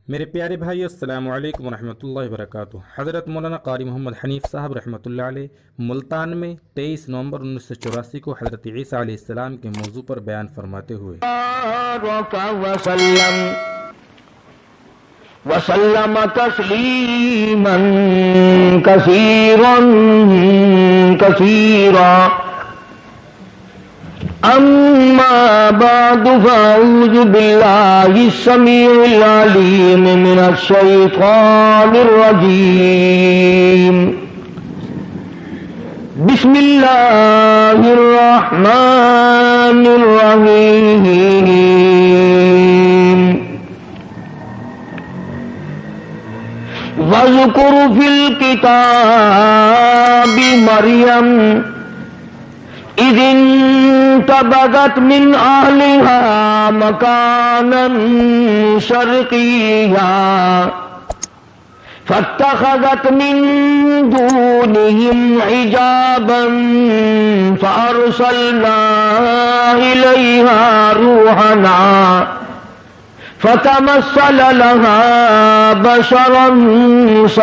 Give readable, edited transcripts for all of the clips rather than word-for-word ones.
میرے پیارے بھائی السلام علیکم ورحمۃ اللہ وبرکاتہ۔ حضرت مولانا قاری محمد حنیف صاحب رحمۃ اللہ علیہ ملتان میں 23 نومبر 1984 کو حضرت عیسیٰ علیہ السلام کے موضوع پر بیان فرماتے ہوئے وسلم تسلیما کثیرا کثیرا اما بعد فاعوذ باللہ السمیع العلیم من الشیطان الرجیم بسم اللہ الرحمن الرحیم وَاذْكُرْ فِي الْكِتَابِ مَرْيَمَ إِذِ انتبذت مِنْ أَهْلِهَا مَكَانًا شَرْقِيًّا فَاتَّخَذَتْ مِنْ دُونِهِمْ حِجَابًا فَأَرْسَلْنَا إِلَيْهَا رُوحَنَا فتمثل لها بشرا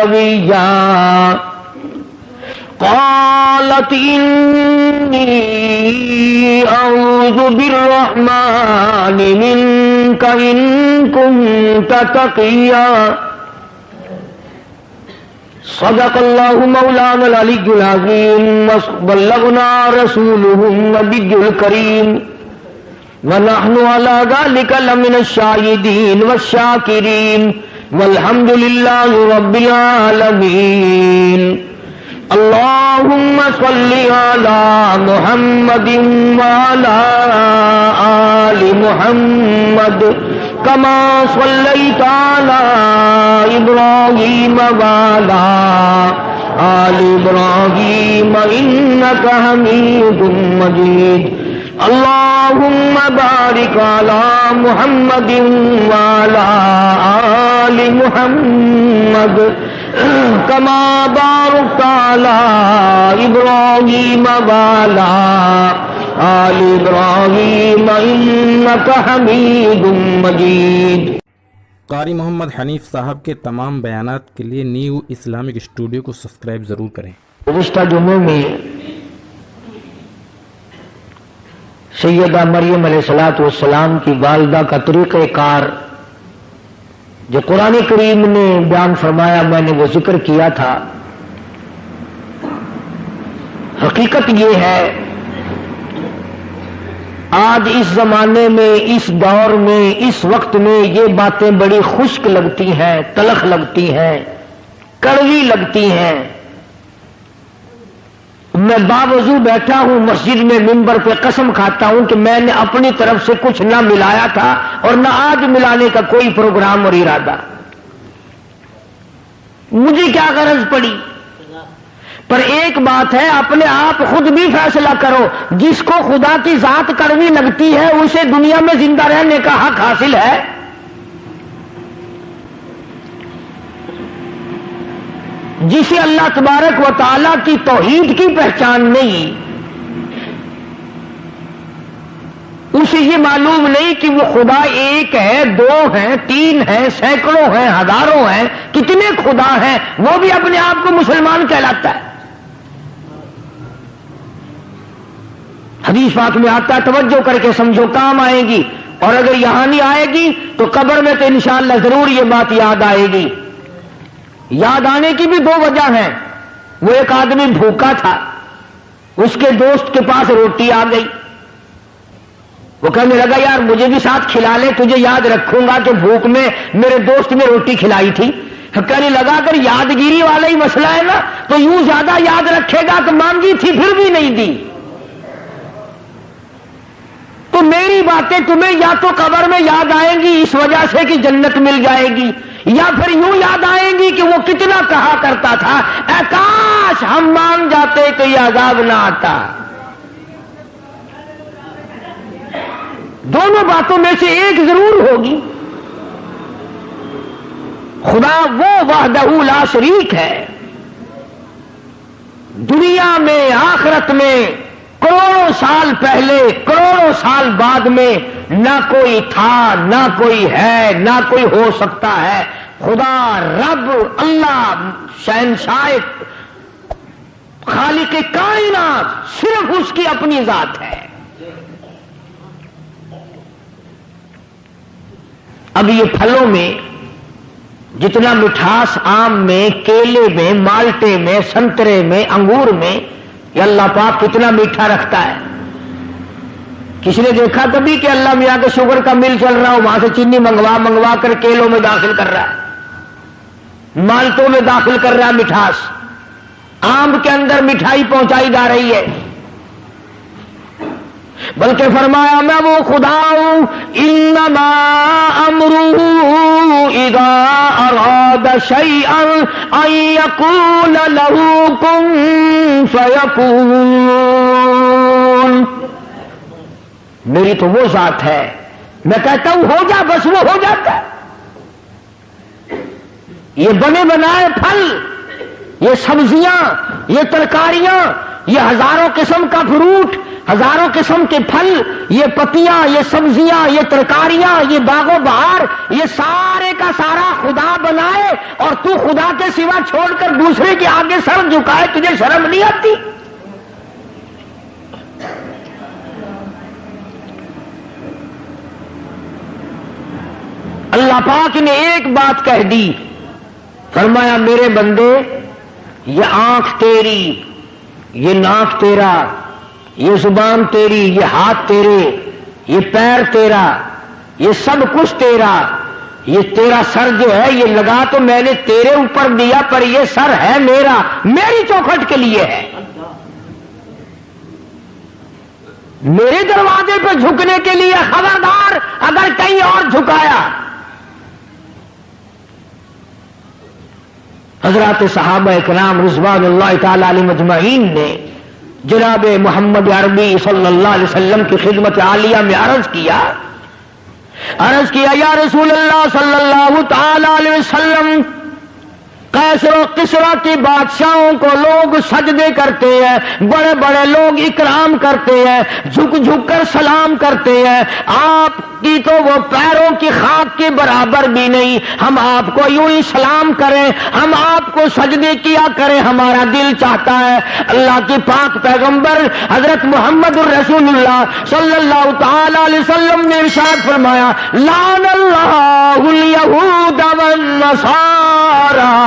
سويا قالت إني أعوذ بالرحمن منك إن كنت تقيا صدق الله مولانا العلي العظيم وبلغنا رسوله النبي الكريم ونحن على ذلك لمن الشاهدين والشاكرين والحمد لله رب العالمين اللهم صل على محمد وعلى آل محمد كما صليت على إبراهيم وعلى آل إبراهيم إنك حميد مجيد اللهم بارك على محمد وعلى آل محمد كما باركت على إبراهيم وعلى آل إبراهيم إنك حميد مجيد۔ قاری محمد حنیف صاحب کے تمام بیانات کے لیے نیو اسلامک اسٹوڈیو کو سبسکرائب ضرور کریں۔ گزشتہ جمعے میں سیدہ مریم علیہ السلام کی والدہ کا طریقہ کار جو قرآن کریم نے بیان فرمایا میں نے وہ ذکر کیا تھا۔ حقیقت یہ ہے آج اس زمانے میں، اس دور میں، اس وقت میں یہ باتیں بڑی خشک لگتی ہیں، تلخ لگتی ہیں، کڑوی لگتی ہیں۔ میں باوضو بیٹھا ہوں مسجد میں منبر پہ، قسم کھاتا ہوں کہ میں نے اپنی طرف سے کچھ نہ ملایا تھا اور نہ آج ملانے کا کوئی پروگرام اور ارادہ۔ مجھے کیا غرض پڑی؟ پر ایک بات ہے، اپنے آپ خود بھی فیصلہ کرو، جس کو خدا کی ذات کڑوی لگتی ہے اسے دنیا میں زندہ رہنے کا حق حاصل ہے؟ جسے اللہ تبارک و تعالیٰ کی توحید کی پہچان نہیں، اسے یہ معلوم نہیں کہ وہ خدا ایک ہے، دو ہیں، تین ہیں، سینکڑوں ہیں، ہزاروں ہیں، کتنے خدا ہیں، وہ بھی اپنے آپ کو مسلمان کہلاتا ہے۔ حدیث پاک میں آتا ہے، توجہ کر کے سمجھو، کام آئے گی، اور اگر یہاں نہیں آئے گی تو قبر میں تو انشاءاللہ ضرور یہ بات یاد آئے گی۔ یاد آنے کی بھی دو وجہ ہیں۔ وہ ایک آدمی بھوکا تھا، اس کے دوست کے پاس روٹی آ گئی، وہ کہنے لگا یار مجھے بھی ساتھ کھلا لے، تجھے یاد رکھوں گا کہ بھوک میں میرے دوست نے روٹی کھلائی تھی۔ کہنے لگا اگر یادگیری والا ہی مسئلہ ہے نا تو یوں زیادہ یاد رکھے گا تو مانگی تھی پھر بھی نہیں دی۔ تو میری باتیں تمہیں یا تو قبر میں یاد آئیں گی اس وجہ سے کہ جنت مل جائے گی، یا پھر یوں یاد آئیں گی کہ وہ کتنا کہا کرتا تھا اے کاش ہم مان جاتے تو یہ عذاب نہ آتا۔ دونوں باتوں میں سے ایک ضرور ہوگی۔ خدا وہ وحدہ لا شریک ہے، دنیا میں آخرت میں کروڑوں سال پہلے کروڑوں سال بعد میں نہ کوئی تھا، نہ کوئی ہے، نہ کوئی ہو سکتا ہے. خدا رب اللہ شہنشاہ خالق کائنات صرف اس کی اپنی ذات ہے. اب یہ پھلوں میں جتنا مٹھاس آم میں، کیلے میں، مالٹے میں، سنترے میں، انگور میں، یہ اللہ پاک کتنا میٹھا رکھتا ہے. کسی نے دیکھا کبھی کہ اللہ میاں کے شوگر کا مل چل رہا ہو، وہاں سے چینی منگوا کر کیلوں میں داخل کر رہا ہے، مالٹوں میں داخل کر رہا ہے مٹھاس، آم کے اندر مٹھائی پہنچائی جا رہی ہے. بلکہ فرمایا میں وہ خدا ہوں، انما امرہ اذا اراد شیئا ان یقول له کن فیکون. میری تو وہ ذات ہے، میں کہتا ہوں ہو جا، بس وہ ہو جاتا ہے. یہ بنے بنائے پھل، یہ سبزیاں، یہ ترکاریاں، یہ ہزاروں قسم کا فروٹ، ہزاروں قسم کے پھل، یہ پتیاں، یہ سبزیاں، یہ ترکاریاں، یہ باغ و بہار، یہ سارے کا سارا خدا بنائے اور تو خدا کے سوا چھوڑ کر دوسرے کے آگے سر جھکائے، تجھے شرم نہیں آتی؟ اللہ پاک نے ایک بات کہہ دی، فرمایا میرے بندے یہ آنکھ تیری، یہ ناک تیرا، یہ زبان تیری، یہ ہاتھ تیرے، یہ پیر تیرا، یہ سب کچھ تیرا. یہ تیرا سر جو ہے یہ لگا تو میں نے تیرے اوپر دیا، پر یہ سر ہے میرا، میری چوکھٹ کے لیے ہے. میرے دروازے پہ جھکنے کے لیے. خبردار اگر کہیں اور جھکایا. حضرات صحابہ کرام رضوان اللہ تعالی علیہم اجمعین نے جناب محمد عربی صلی اللہ علیہ وسلم کی خدمت عالیہ میں عرض کیا یا رسول اللہ صلی اللہ تعالی علیہ وسلم، قیصر و کسریٰ کی بادشاہوں کو لوگ سجدے کرتے ہیں، بڑے بڑے لوگ اکرام کرتے ہیں، جھک جھک کر سلام کرتے ہیں، آپ کی تو وہ پیروں کی خاک کے برابر بھی نہیں. ہم آپ کو یوں ہی سلام کریں، ہم آپ کو سجدے کیا کریں، ہمارا دل چاہتا ہے. اللہ کی پاک پیغمبر حضرت محمد الرسول اللہ صلی اللہ تعالی علیہ وسلم نے ارشاد فرمایا، لعن اللہ الیہود والنصارى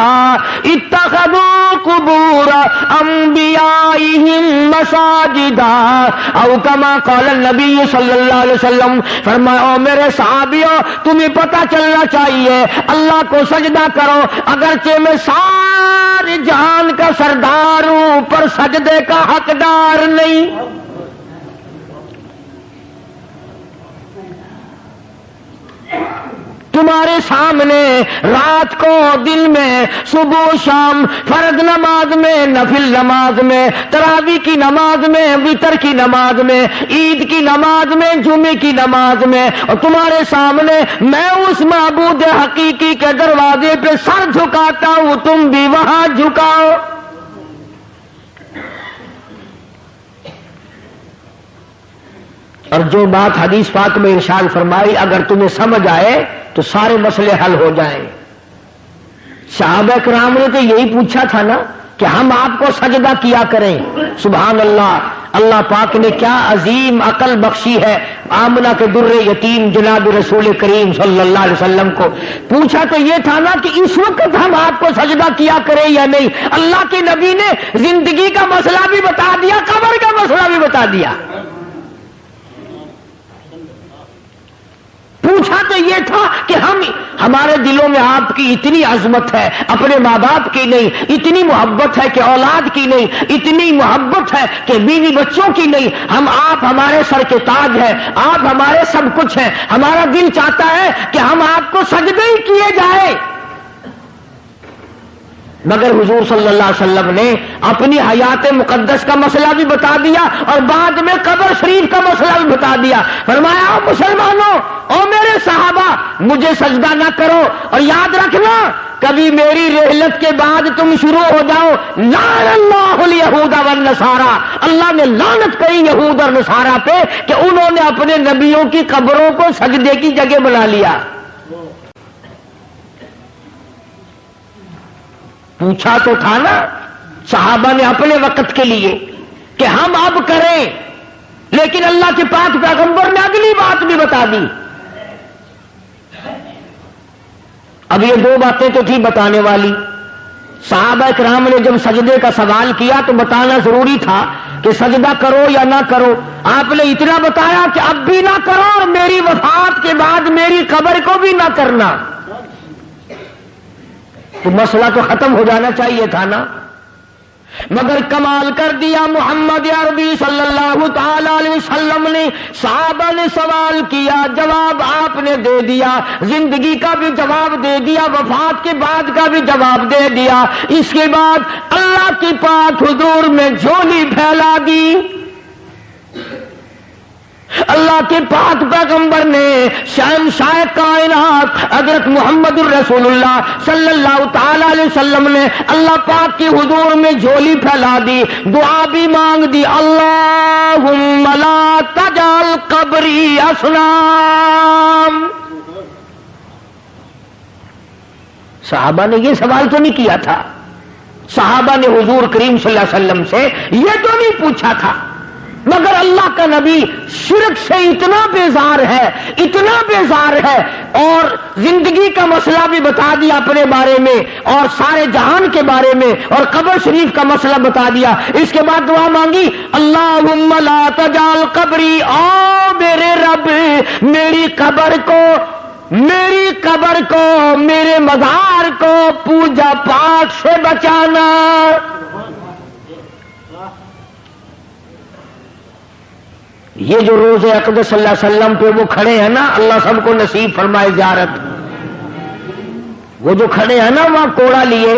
اتخذوا قبور انبیائہم مساجدا او کما قال النبی صلی اللہ علیہ وسلم. فرمایا او میرے صحابیوں، تمہیں پتہ چلنا چاہیے اللہ کو سجدہ کرو، اگرچہ میں سارے جہان کا سردار ہوں پر سجدے کا حقدار نہیں. تمہارے سامنے رات کو دن میں صبح شام فرض نماز میں نفل نماز میں تراویح کی نماز میں وتر کی نماز میں عید کی نماز میں جمعے کی نماز میں اور تمہارے سامنے میں اس معبود حقیقی کے دروازے پہ سر جھکاتا ہوں، تم بھی وہاں جھکاؤ. اور جو بات حدیث پاک میں ارشاد فرمائی اگر تمہیں سمجھ آئے تو سارے مسئلے حل ہو جائیں. صحابہ کرام نے تو یہی پوچھا تھا نا کہ ہم آپ کو سجدہ کیا کریں. سبحان اللہ، اللہ پاک نے کیا عظیم عقل بخشی ہے. آمنہ کے در یتیم جناب رسول کریم صلی اللہ علیہ وسلم کو پوچھا تو یہ تھا نا کہ اس وقت ہم آپ کو سجدہ کیا کریں یا نہیں. اللہ کے نبی نے زندگی کا مسئلہ بھی بتا دیا، قبر کا مسئلہ بھی بتا دیا. پوچھا تو یہ تھا کہ ہمارے دلوں میں آپ کی اتنی عظمت ہے، اپنے ماں باپ کی نہیں، اتنی محبت ہے کہ اولاد کی نہیں، اتنی محبت ہے کہ بیوی بچوں کی نہیں. آپ ہمارے سر کے تاج ہیں، آپ ہمارے سب کچھ ہیں. ہمارا دل چاہتا ہے کہ ہم آپ کو سجدے ہی کیے جائے. مگر حضور صلی اللہ علیہ وسلم نے اپنی حیات مقدس کا مسئلہ بھی بتا دیا اور بعد میں قبر شریف کا مسئلہ بھی بتا دیا. فرمایا او مسلمانوں، او میرے صحابہ، مجھے سجدہ نہ کرو اور یاد رکھنا کبھی میری رحلت کے بعد تم شروع ہو جاؤ لعن اللہ الیہود والنصارى، اللہ نے لعنت کری یہود اور نصارہ پہ کہ انہوں نے اپنے نبیوں کی قبروں کو سجدے کی جگہ بنا لیا۔ پوچھا تو تھا نا صحابہ نے اپنے وقت کے لیے کہ ہم اب کریں، لیکن اللہ کے پاک پیغمبر نے اگلی بات بھی بتا دی۔ اب یہ دو باتیں تو تھی بتانے والی۔ صحابہ کرام نے جب سجدے کا سوال کیا تو بتانا ضروری تھا کہ سجدہ کرو یا نہ کرو۔ آپ نے اتنا بتایا کہ اب بھی نہ کرو اور میری وفات کے بعد میری قبر کو بھی نہ کرنا، تو مسئلہ تو ختم ہو جانا چاہیے تھا نا۔ مگر کمال کر دیا محمد عربی صلی اللہ تعالی علیہ وسلم نے۔ صحابہ نے سوال کیا، جواب آپ نے دے دیا، زندگی کا بھی جواب دے دیا، وفات کے بعد کا بھی جواب دے دیا۔ اس کے بعد اللہ کی پاک حضور میں جھولی پھیلا دی۔ اللہ کے پاک پیغمبر نے شہنشاہ کائنات حضرت محمد الرسول اللہ صلی اللہ تعالی علیہ وسلم نے اللہ پاک کی حضور میں جھولی پھیلا دی، دعا بھی مانگ دی، اللہم لا تجعل قبری اصنام۔ صحابہ نے یہ سوال تو نہیں کیا تھا، صحابہ نے حضور کریم صلی اللہ علیہ وسلم سے یہ تو نہیں پوچھا تھا، مگر اللہ کا نبی شرک سے اتنا بیزار ہے، اتنا بیزار ہے، اور زندگی کا مسئلہ بھی بتا دیا اپنے بارے میں اور سارے جہان کے بارے میں، اور قبر شریف کا مسئلہ بتا دیا۔ اس کے بعد دعا مانگی، اللہم لا تجعل قبری، او میرے رب میری قبر کو، میرے مزار کو پوجا پاٹ سے بچانا۔ یہ جو روز اقدس صلی اللہ علیہ وسلم پہ وہ کھڑے ہیں نا، اللہ سب کو نصیب فرمائے زیارت، وہ جو کھڑے ہیں نا وہاں کوڑا لیے،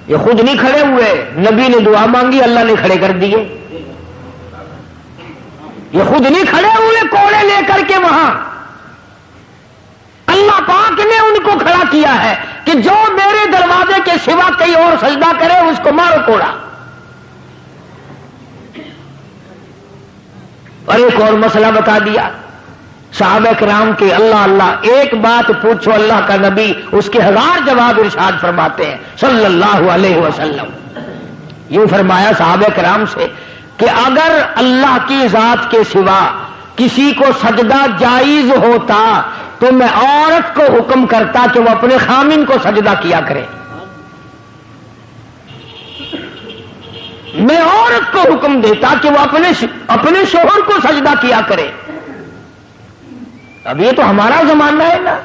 یہ خود نہیں کھڑے ہوئے، نبی نے دعا مانگی اللہ نے کھڑے کر دیے۔ یہ خود نہیں کھڑے ہوئے کوڑے لے کر کے وہاں، اللہ پاک نے ان کو کھڑا کیا ہے کہ جو میرے دروازے کے سوا کہیں اور سجدہ کرے اس کو مارو کوڑا۔ اور ایک اور مسئلہ بتا دیا صحابہ کرام کے، اللہ اللہ ایک بات پوچھو اللہ کا نبی اس کے 1000 جواب ارشاد فرماتے ہیں صلی اللہ علیہ وسلم۔ یوں فرمایا صحابہ کرام سے کہ اگر اللہ کی ذات کے سوا کسی کو سجدہ جائز ہوتا تو میں عورت کو حکم کرتا کہ وہ اپنے خامن کو سجدہ کیا کرے، میں عورت کو حکم دیتا کہ وہ اپنے شوہر کو سجدہ کیا کرے۔ اب یہ تو ہمارا زمانہ ہے نا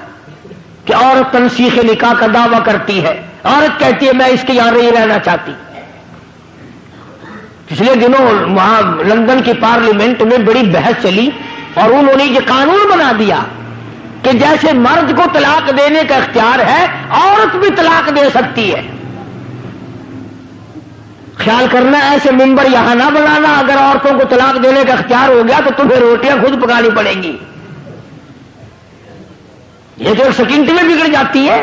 کہ عورت تنسیخ نکاح کا دعویٰ کرتی ہے، عورت کہتی ہے میں اس کے یہاں نہیں رہنا چاہتی۔ پچھلے دنوں وہاں لندن کی پارلیمنٹ میں بڑی بحث چلی اور انہوں نے یہ قانون بنا دیا کہ جیسے مرد کو طلاق دینے کا اختیار ہے عورت بھی طلاق دے سکتی ہے۔ خیال کرنا ایسے ممبر یہاں نہ بنانا، اگر عورتوں کو طلاق دینے کا اختیار ہو گیا تو تمہیں روٹیاں خود پکانی پڑیں گی، یہ تو سیکنڈ میں بگڑ جاتی ہے۔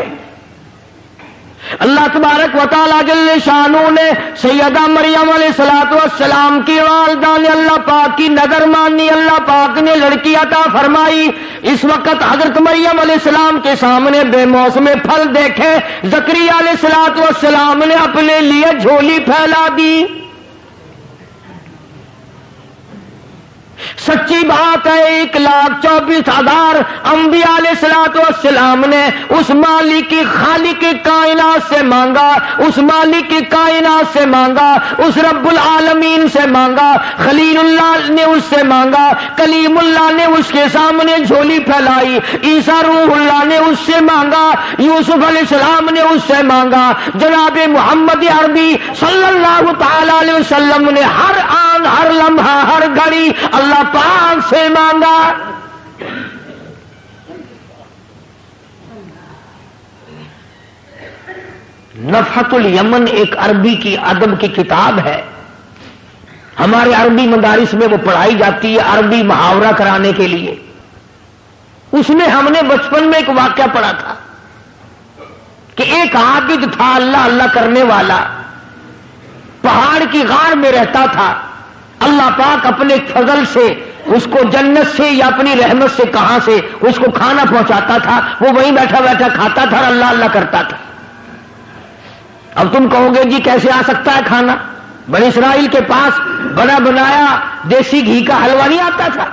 اللہ تبارک و تعالیٰ جل شانہ نے سیدہ مریم علیہ السلام کی والدہ نے اللہ پاک کی نظر مانی، اللہ پاک نے لڑکی عطا فرمائی۔ اس وقت حضرت مریم علیہ السلام کے سامنے بے موسم پھل دیکھے، زکریا علیہ السلام نے اپنے لیے جھولی پھیلا دی۔ سچی بات ہے 1,24,000 انبیاء علیہ السلام نے اس مالک کی خالق کائنات سے مانگا، اس مالک کی کائنات سے مانگا، اس رب العالمین سے مانگا، خلیل اللہ نے اس سے مانگا، کلیم اللہ نے اس کے سامنے جھولی پھیلائی، عیسیٰ روح اللہ نے اس سے مانگا، یوسف علیہ السلام نے اس سے مانگا، جناب محمد عربی صلی اللہ تعالی علیہ وسلم نے ہر آن ہر لمحہ ہر گھڑی اللہ پاک سے مانگا۔ نفحۃ الیمن ایک عربی کی ادب کی کتاب ہے، ہمارے عربی مدارس میں وہ پڑھائی جاتی ہے عربی محاورہ کرانے کے لیے۔ اس میں ہم نے بچپن میں ایک واقعہ پڑھا تھا کہ ایک عابد تھا اللہ اللہ کرنے والا، پہاڑ کی غار میں رہتا تھا، اللہ پاک اپنے فضل سے اس کو جنت سے یا اپنی رحمت سے کہاں سے اس کو کھانا پہنچاتا تھا، وہ وہیں بیٹھا بیٹھا کھاتا تھا اور اللہ اللہ کرتا تھا۔ اب تم کہو گے جی کیسے آ سکتا ہے کھانا؟ بنی اسرائیل کے پاس بنا بنایا دیسی گھی کا حلوہ نہیں آتا تھا؟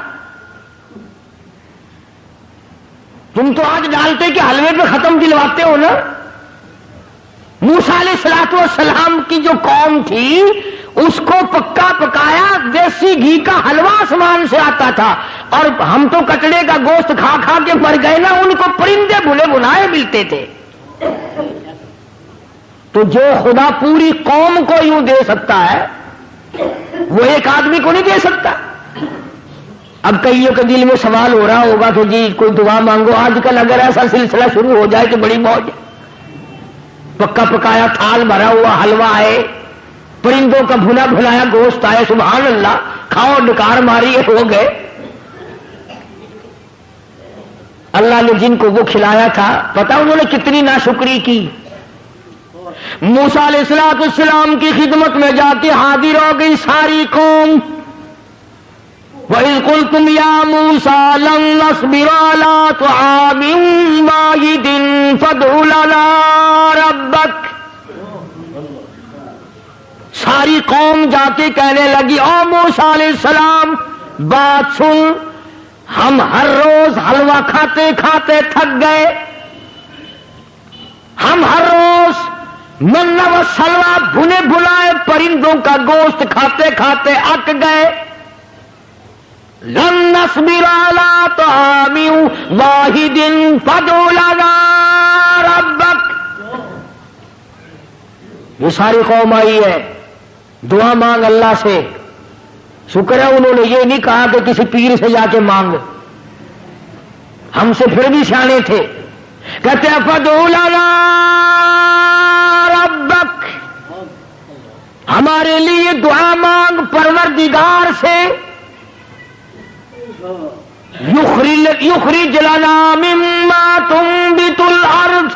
تم تو آج ڈالتے کہ حلوے پہ ختم دلواتے ہو نا۔ موسیٰ علیہ الصلوۃ والسلام کی جو قوم تھی اس کو پکا پکایا دیسی گھی کا حلوہ آسمان سے آتا تھا، اور ہم تو کٹڑے کا گوشت کھا کھا کے مر گئے نا، ان کو پرندے بھنے بنائے ملتے تھے۔ تو جو خدا پوری قوم کو یوں دے سکتا ہے وہ ایک آدمی کو نہیں دے سکتا۔ اب کئیوں کے دل میں سوال ہو رہا ہوگا کہ جی کوئی دعا مانگو، آج کل اگر ایسا سلسلہ شروع ہو جائے تو بڑی موج، پکا پکایا تھال بھرا ہوا حلوہ ہے، پرندوں کا بھنا بھلایا گوشت آئے، سبحان اللہ، کھاؤ ڈکار ماری ہو گئے۔ اللہ نے جن کو وہ کھلایا تھا پتہ انہوں نے کتنی ناشکری کی۔ موسیٰ علیہ السلام کی خدمت میں جا کے حاضر ہو گئی ساری قوم۔ وَإِذْ قُلْتُمْ يَا مُوسَىٰ لَن نَّصْبِرَ عَلَىٰ طَعَامٍ وَاحِدٍ فَادْعُ لَنَا رَبَّكَ۔ ساری قوم جا کے کہنے لگی او موسیٰ علیہ السلام بات سن، ہم ہر روز حلوہ کھاتے کھاتے تھک گئے، ہم ہر روز من و سلوہ بھنے بھلائے پرندوں کا گوشت کھاتے کھاتے اک گئے۔ لن نصبر علی طعام واحد فادع لنا ربک۔ یہ ساری قوم آئی ہے، دعا مانگ اللہ سے۔ شکر ہے انہوں نے یہ نہیں کہا کہ کسی پیر سے جا کے مانگ، ہم سے پھر بھی سیانے تھے، کہتے ہیں فادع لنا ربک، ہمارے لیے دعا مانگ پروردگار سے۔ یخرج لنا مما تنبت الارض،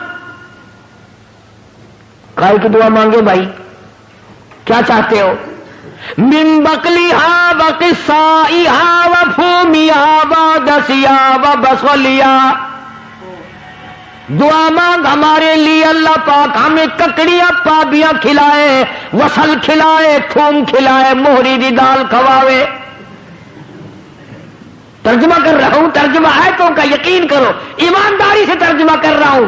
کائے کی دعا مانگے بھائی، کیا چاہتے ہو؟ من بقلها وقصائها وفومها ودسیها وبصلیها، دعا مانگ ہمارے لیے اللہ پاک ہمیں ککڑیاں پابیاں کھلائے، وصل کھلائے، تھوم کھلائے، موہری دی دال کھواوے۔ ترجمہ کر رہا ہوں، ترجمہ آیتوں کا یقین کرو، ایمانداری سے ترجمہ کر رہا ہوں۔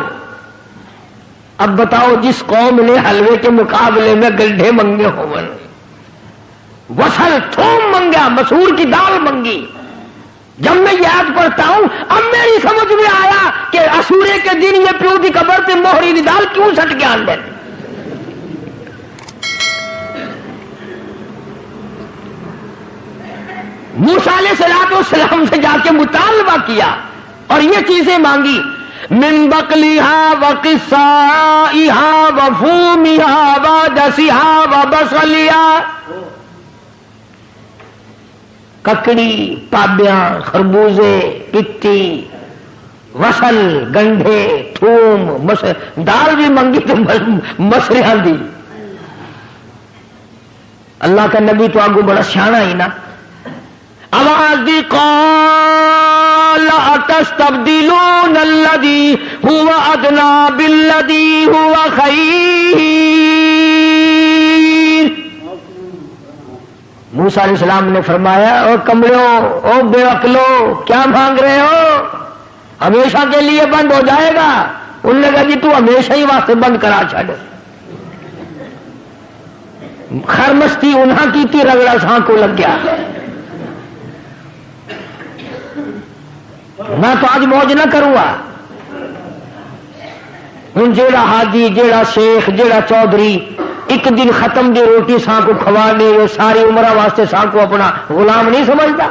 اب بتاؤ جس قوم نے حلوے کے مقابلے میں گلڈھے منگے ہون، وصل تھوم منگا، مسور کی دال منگی، جب میں یاد پڑھتا ہوں اب میری سمجھ میں آیا کہ اسورے کے دن یہ پیو کی قبر پہ موہری دی دال کیوں سٹ کے اندر۔ موسیٰ علیہ السلام سے جا کے مطالبہ کیا اور یہ چیزیں مانگی، من بقلیہا وقصائہا وفومہا ودسیہا وبصلیہا، ککڑی، پابیاں، خربوزے، پتی، وصل، گنڈھے، تھوم، دال بھی منگی تو مسریاں دی۔ اللہ کا نبی تو آگو بڑا سیانا ہی نا، آواز دی قال اتستبدلون الذی هو ادنی بالذی هو خیر۔ موسیٰ علیہ السلام نے فرمایا او کملو، او بے عقلو، کیا مانگ رہے ہو؟ ہمیشہ کے لیے بند ہو جائے گا۔ انہوں نے کہا جی تو ہمیشہ ہی واسطے بند کرا چھڑ۔ خرمستی انہاں کی تھی، رگڑا ساں کو لگ گیا۔ میں تو آج موج نہ کروں گا۔ ہوں جیڑا حاجی، جیڑا شیخ، جیڑا چودھری ایک دن ختم دی روٹی ساں کو کھوانے، وہ ساری عمرہ واسطے ساں کو اپنا غلام نہیں سمجھتا۔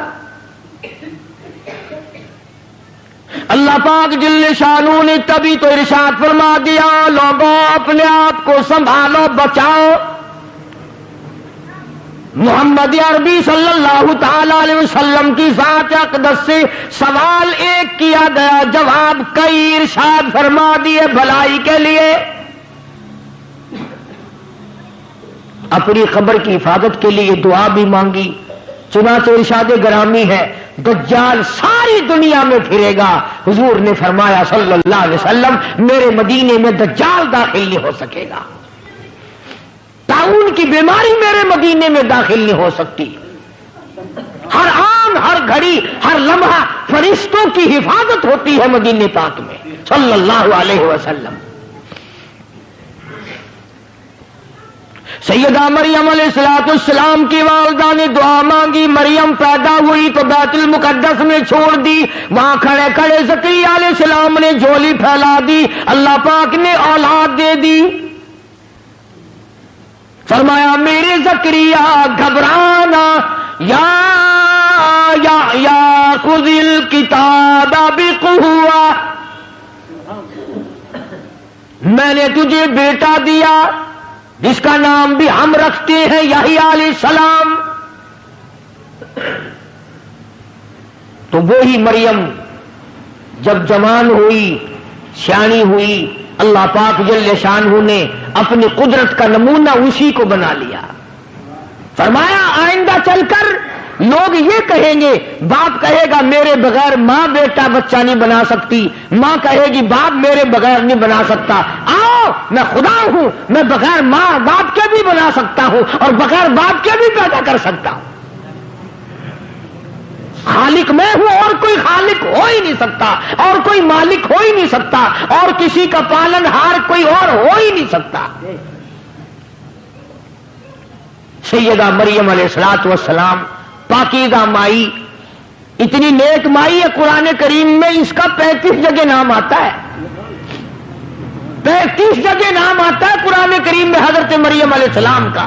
اللہ پاک جل شانہ نے تبھی تو ارشاد فرما دیا لوگوں اپنے آپ کو سنبھالو، بچاؤ۔ محمد عربی صلی اللہ تعالی علیہ وسلم کی ذات اقدس سے سوال ایک کیا گیا، جواب کئی ارشاد فرما دیے بھلائی کے لیے۔ اپنی قبر کی حفاظت کے لیے دعا بھی مانگی. چنانچہ ارشاد گرامی ہے دجال ساری دنیا میں پھرے گا. حضور نے فرمایا صلی اللہ علیہ وسلم میرے مدینے میں دجال داخل نہیں ہو سکے گا. طاعون کی بیماری میرے مدینے میں داخل نہیں ہو سکتی. ہر آن ہر گھڑی ہر لمحہ فرشتوں کی حفاظت ہوتی ہے مدینے پاک میں صلی اللہ علیہ وسلم. سیدہ مریم علیہ السلام کی والدہ نے دعا مانگی. مریم پیدا ہوئی تو بیت المقدس میں چھوڑ دی. وہاں کھڑے کھڑے زکریا علیہ السلام نے جھولی پھیلا دی. اللہ پاک نے اولاد دے دی. فرمایا میرے زکریا گھبرانا یا خذ الکتاب بقوہ، میں نے تجھے بیٹا دیا جس کا نام بھی ہم رکھتے ہیں یحییٰ علیہ السلام. تو وہی مریم جب جوان ہوئی سیانی ہوئی اللہ پاک جل شانہ نے اپنی قدرت کا نمونہ اسی کو بنا لیا. فرمایا آئندہ چل کر لوگ یہ کہیں گے، باپ کہے گا میرے بغیر ماں بیٹا بچہ نہیں بنا سکتی، ماں کہے گی باپ میرے بغیر نہیں بنا سکتا. آؤ میں خدا ہوں، میں بغیر ماں باپ کے بھی بنا سکتا ہوں اور بغیر باپ کے بھی پیدا کر سکتا ہوں. خالق میں ہوں اور کوئی خالق ہو ہی نہیں سکتا، اور کوئی مالک ہو ہی نہیں سکتا، اور کسی کا پالن ہار کوئی اور ہو ہی نہیں سکتا. سیدہ مریم علیہ السلام پاکیزہ مائی، اتنی نیک مائی ہے قرآن کریم میں اس کا 35 جگہ نام آتا ہے. 35 جگہ نام آتا ہے قرآن کریم میں حضرت مریم علیہ السلام کا.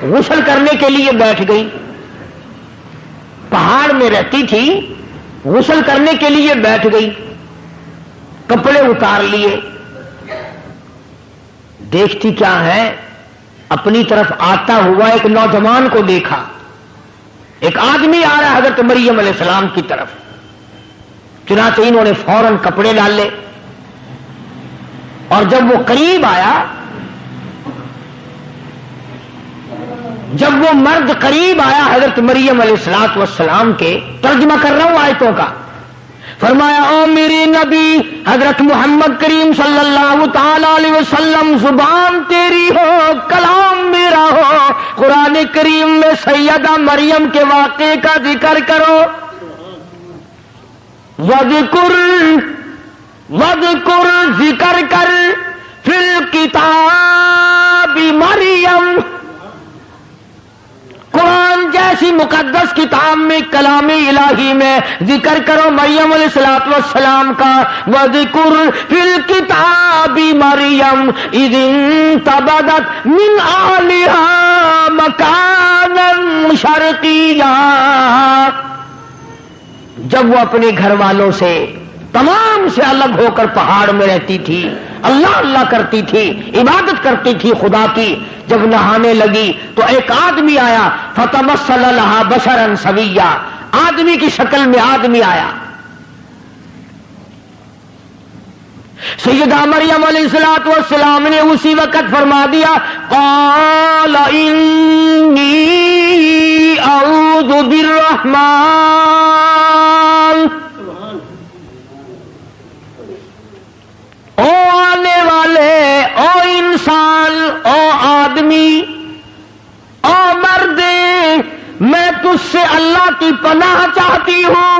غسل کرنے کے لیے بیٹھ گئی، پہاڑ میں رہتی تھی، غسل کرنے کے لیے بیٹھ گئی، کپڑے اتار لیے. دیکھتی کیا ہے، اپنی طرف آتا ہوا ایک نوجوان کو دیکھا. ایک آدمی آ رہا ہے حضرت مریم علیہ السلام کی طرف. چنانچہ انہوں نے فوراً کپڑے ڈالے، اور جب وہ قریب آیا، جب وہ مرد قریب آیا حضرت مریم علیہ السلام کے، ترجمہ کر رہا ہوں آیتوں کا، فرمایا او میری نبی حضرت محمد کریم صلی اللہ تعالی علیہ وسلم، زبان تیری ہو کلام میرا ہو، قرآن کریم میں سیدہ مریم کے واقعے کا ذکر کرو. وذکر ذکر کر فی الکتاب مریم، قرآن جیسی مقدس کتاب میں کلام الہی میں ذکر کرو مریم علیہ السلام کا. وذکر فی الکتاب مریم اذ انتبذت من اہلہا مکانا شرقیا، جب وہ اپنے گھر والوں سے تمام سے الگ ہو کر پہاڑ میں رہتی تھی، اللہ اللہ کرتی تھی، عبادت کرتی تھی خدا کی. جب نہانے لگی تو ایک آدمی آیا، فتمثل لها بشرا سویا، آدمی کی شکل میں آدمی آیا. سیدہ مریم علیہ السلام نے اسی وقت فرما دیا قال انی اعوذ بالرحمن، او آنے والے، او انسان، او آدمی، او مرد، میں تجھ سے اللہ کی پناہ چاہتی ہوں.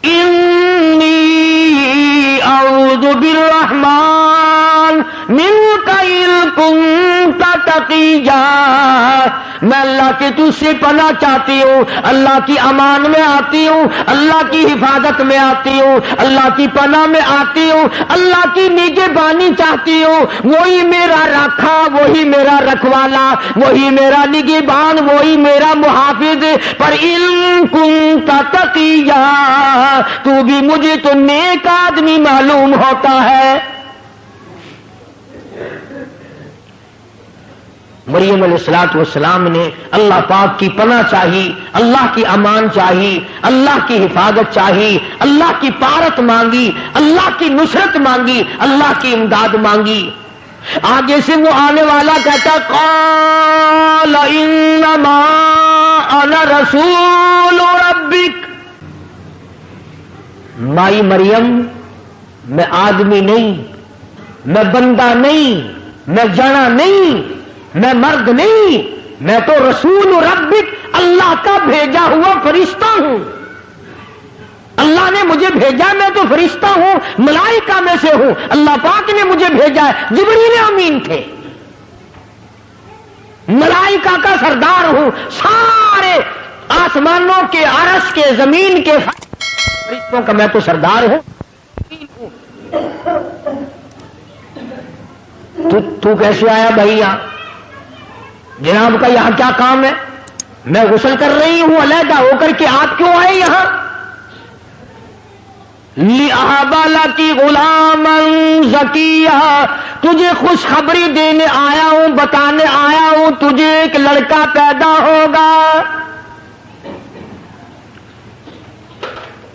انی اعوذ بالرحمن منک ان کنت تقیا، میں اللہ کے تجھ سے پناہ چاہتی ہوں، اللہ کی امان میں آتی ہوں، اللہ کی حفاظت میں آتی ہوں، اللہ کی پناہ میں آتی ہوں، اللہ کی نگہبانی چاہتی ہوں. وہی میرا رکھا، وہی میرا رکھوالا، وہی میرا نگہبان، وہی میرا محافظ. پر ان کنت تقیا، تو بھی مجھے تو نیک آدمی معلوم ہوتا ہے. مریم علیہ السلام نے اللہ پاک کی پناہ چاہی، اللہ کی امان چاہی، اللہ کی حفاظت چاہی، اللہ کی پارت مانگی، اللہ کی نصرت مانگی، اللہ کی امداد مانگی۔ آگے سے وہ آنے والا کہتا قال انما انا رسول ربک، مائی مریم میں آدمی نہیں، میں بندہ نہیں، میں جنا نہیں، میں مرد نہیں، میں تو رسول ربک، اللہ کا بھیجا ہوا فرشتہ ہوں۔ اللہ نے مجھے بھیجا، میں تو فرشتہ ہوں، ملائکہ میں سے ہوں، اللہ پاک نے مجھے بھیجا ہے۔ جبریل امین تھے، ملائکہ کا سردار ہوں، سارے آسمانوں کے، عرش کے، زمین کے فرشتوں کا میں تو سردار ہوں۔ تو کیسے آیا بھائی یہاں؟ جناب کا یہاں کیا کام ہے؟ میں غسل کر رہی ہوں علیحدہ ہو کر کے، آپ کیوں آئے یہاں؟ لِأَهَبَ لَكِ غُلَامًا زَكِيًّا، تجھے خوشخبری دینے آیا ہوں، بتانے آیا ہوں، تجھے ایک لڑکا پیدا ہوگا،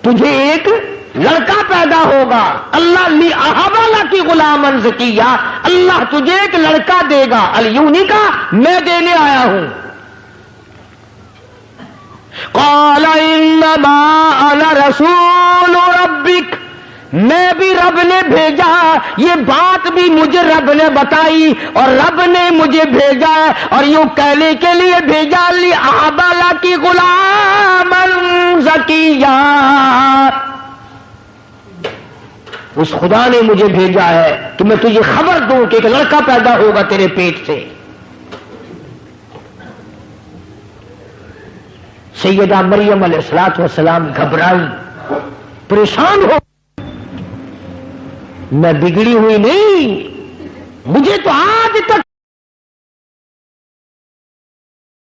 تجھے ایک لڑکا پیدا ہوگا۔ اللہ لِأَهَبَ لَكِ غُلَامًا زَكِيًّا، اللہ تجھے ایک لڑکا دے گا۔ یوں نہیں کہا میں دینے آیا ہوں۔ قال انما انا رسول ربک، میں بھی رب نے بھیجا، یہ بات بھی مجھے رب نے بتائی اور رب نے مجھے بھیجا ہے، اور یوں کہنے کے لیے بھیجا لِأَهَبَ لَكِ غُلَامًا زَكِيًّا، اس خدا نے مجھے بھیجا ہے کہ میں تجھے خبر دوں کہ ایک لڑکا پیدا ہوگا تیرے پیٹ سے۔ سیدہ مریم علیہ السلام گھبرائی، پریشان ہو، میں بگڑی ہوئی نہیں، مجھے تو آج تک